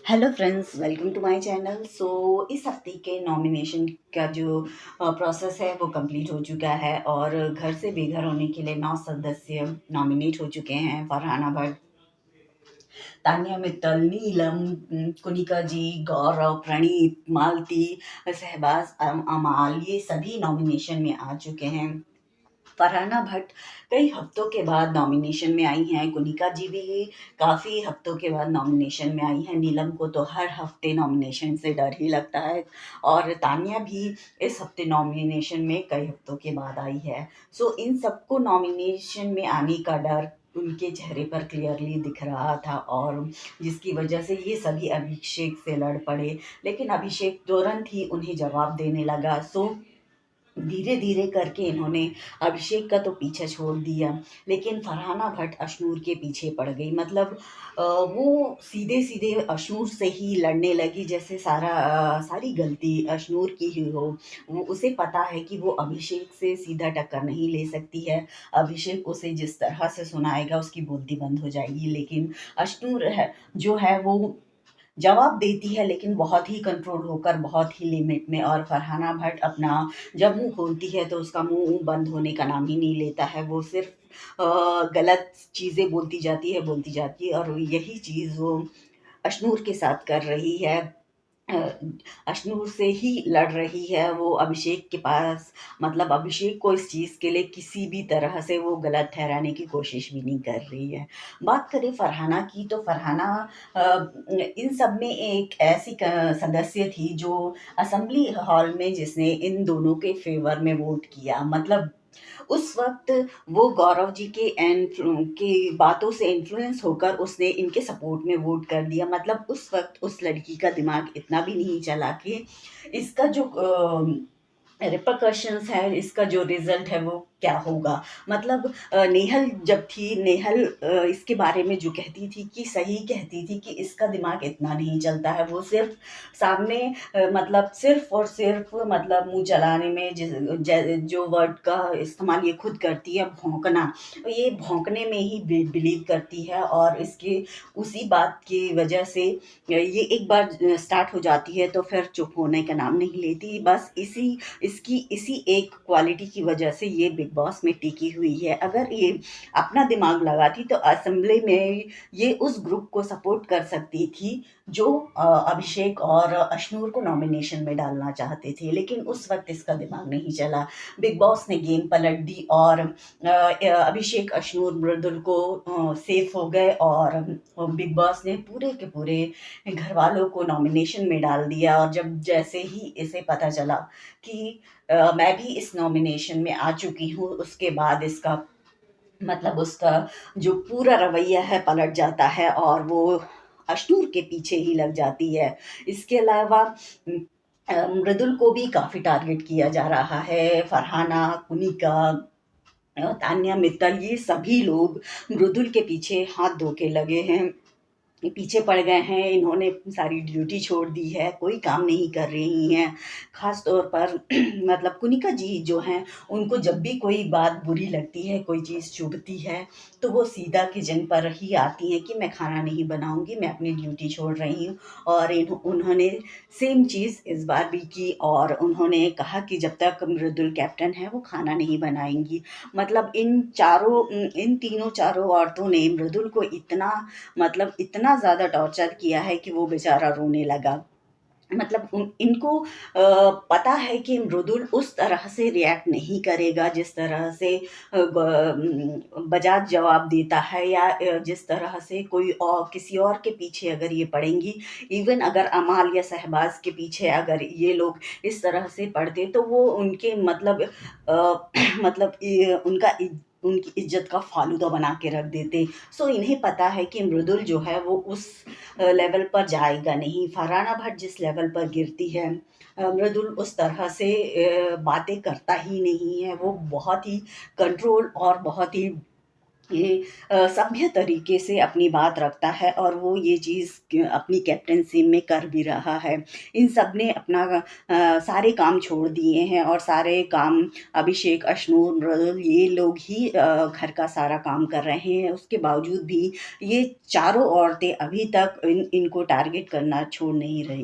Hello friends, welcome to my channel. इस हफ्ते के नॉमिनेशन का जो प्रोसेस है वो कंप्लीट हो चुका है और घर से बेघर होने के लिए 9 सदस्य नॉमिनेट हो चुके हैं। फरहाना भट्ट, तान्या मित्तल, नीलम, कुनिका जी, गौरव, प्रणीत, मालती, शहबाज अमाल, ये सभी नॉमिनेशन में आ चुके हैं। फरहाना भट्ट कई हफ्तों के बाद नॉमिनेशन में आई हैं। कुनिका जी भी काफ़ी हफ्तों के बाद नॉमिनेशन में आई हैं। नीलम को तो हर हफ्ते नॉमिनेशन से डर ही लगता है और तान्या भी इस हफ्ते नॉमिनेशन में कई हफ्तों के बाद आई है। इन सबको नॉमिनेशन में आने का डर उनके चेहरे पर क्लियरली दिख रहा था और जिसकी वजह से ये सभी अभिषेक से लड़ पड़े, लेकिन अभिषेक तुरंत ही उन्हें जवाब देने लगा। धीरे धीरे करके इन्होंने अभिषेक का तो पीछा छोड़ दिया, लेकिन फरहाना भट्ट अशनूर के पीछे पड़ गई। मतलब वो सीधे सीधे अशनूर से ही लड़ने लगी, जैसे सारी गलती अशनूर की ही हो। वो उसे पता है कि वो अभिषेक से सीधा टक्कर नहीं ले सकती है। अभिषेक उसे जिस तरह से सुनाएगा उसकी बोलती बंद हो जाएगी, लेकिन अशनूर है जो है वो जवाब देती है, लेकिन बहुत ही कंट्रोल होकर, बहुत ही लिमिट में। और फरहाना भट्ट अपना जब मुंह खोलती है तो उसका मुंह बंद होने का नाम ही नहीं लेता है। वो सिर्फ गलत चीज़ें बोलती जाती है और यही चीज़ वो अशनूर के साथ कर रही है। अ, अशनूर से ही लड़ रही है वो अभिषेक के पास। मतलब अभिषेक को इस चीज़ के लिए किसी भी तरह से वो गलत ठहराने की कोशिश भी नहीं कर रही है। बात करें फरहाना की, तो फरहाना इन सब में एक ऐसी सदस्य थी जो असेंबली हॉल में जिसने इन दोनों के फेवर में वोट किया। मतलब उस वक्त वो गौरव जी के बातों से इन्फ्लुएंस होकर उसने इनके सपोर्ट में वोट कर दिया। मतलब उस वक्त उस लड़की का दिमाग इतना भी नहीं चला कि इसका जो रिperकशंस है, इसका जो रिजल्ट है वो क्या होगा। मतलब नेहल जब थी, नेहल इसके बारे में जो कहती थी कि सही कहती थी कि इसका दिमाग इतना नहीं चलता है। वो सिर्फ सामने मतलब सिर्फ और सिर्फ मतलब मुंह चलाने में जो वर्ड का इस्तेमाल ये खुद करती है, भौंकना, ये भौंकने में ही बिलीव करती है। और इसके उसी बात की वजह से ये एक बार स्टार्ट हो जाती है तो फिर चुप होने का नाम नहीं लेती। बस इसी एक क्वालिटी की वजह से ये बिग बॉस में टिकी हुई है। अगर ये अपना दिमाग लगाती तो असेंबली में ये उस ग्रुप को सपोर्ट कर सकती थी जो अभिषेक और अशनूर को नॉमिनेशन में डालना चाहते थे, लेकिन उस वक्त इसका दिमाग नहीं चला। बिग बॉस ने गेम पलट दी और अभिषेक, अशनूर, मृदुल को सेफ हो गए और बिग बॉस ने पूरे के पूरे घर वालों को नॉमिनेशन में डाल दिया। और जब जैसे ही इसे पता चला कि मैं भी इस नॉमिनेशन में आ चुकी हूँ, उसके बाद इसका मतलब उसका जो पूरा रवैया है पलट जाता है और वो अशनूर के पीछे ही लग जाती है। इसके अलावा मृदुल को भी काफ़ी टारगेट किया जा रहा है। फरहाना, कुनिका, तान्या मित्तल, ये सभी लोग मृदुल के पीछे हाथ धो के लगे हैं, पीछे पड़ गए हैं। इन्होंने सारी ड्यूटी छोड़ दी है, कोई काम नहीं कर रही हैं। ख़ास तौर पर मतलब कुनिका जी जो हैं, उनको जब भी कोई बात बुरी लगती है, कोई चीज़ चुभती है, तो वो सीधा किचन पर ही आती हैं कि मैं खाना नहीं बनाऊँगी, मैं अपनी ड्यूटी छोड़ रही हूँ। और उन्होंने सेम चीज़ इस बार भी की और उन्होंने कहा कि जब तक मृदुल कैप्टन है वो खाना नहीं बनाएँगी। मतलब इन तीनों चारों औरतों ने मृदुल को इतना, मतलब इतना ज़्यादा टॉर्चर किया है कि वो बेचारा रोने लगा। मतलब इनको पता है कि मृदुल उस तरह से रिएक्ट नहीं करेगा जिस तरह से बजाज जवाब देता है, या जिस तरह से कोई और किसी और के पीछे अगर ये पड़ेंगी। इवन अगर अमाल या शहबाज के पीछे अगर ये लोग इस तरह से पड़ते तो वो उनके मतलब मतलब उनकी इज्जत का फालूदा बना के रख देते। इन्हें पता है कि मृदुल जो है वो उस लेवल पर जाएगा नहीं। फरहाना भट्ट जिस लेवल पर गिरती है, मृदुल उस तरह से बातें करता ही नहीं है। वो बहुत ही कंट्रोल और बहुत ही ये सभ्य तरीके से अपनी बात रखता है और वो ये चीज़ अपनी कैप्टेंसी में कर भी रहा है। इन सब ने अपना सारे काम छोड़ दिए हैं और सारे काम अभिषेक, अशनूर, मृदुल ये लोग ही घर का सारा काम कर रहे हैं। उसके बावजूद भी ये चारों औरतें अभी तक इनको टारगेट करना छोड़ नहीं रही।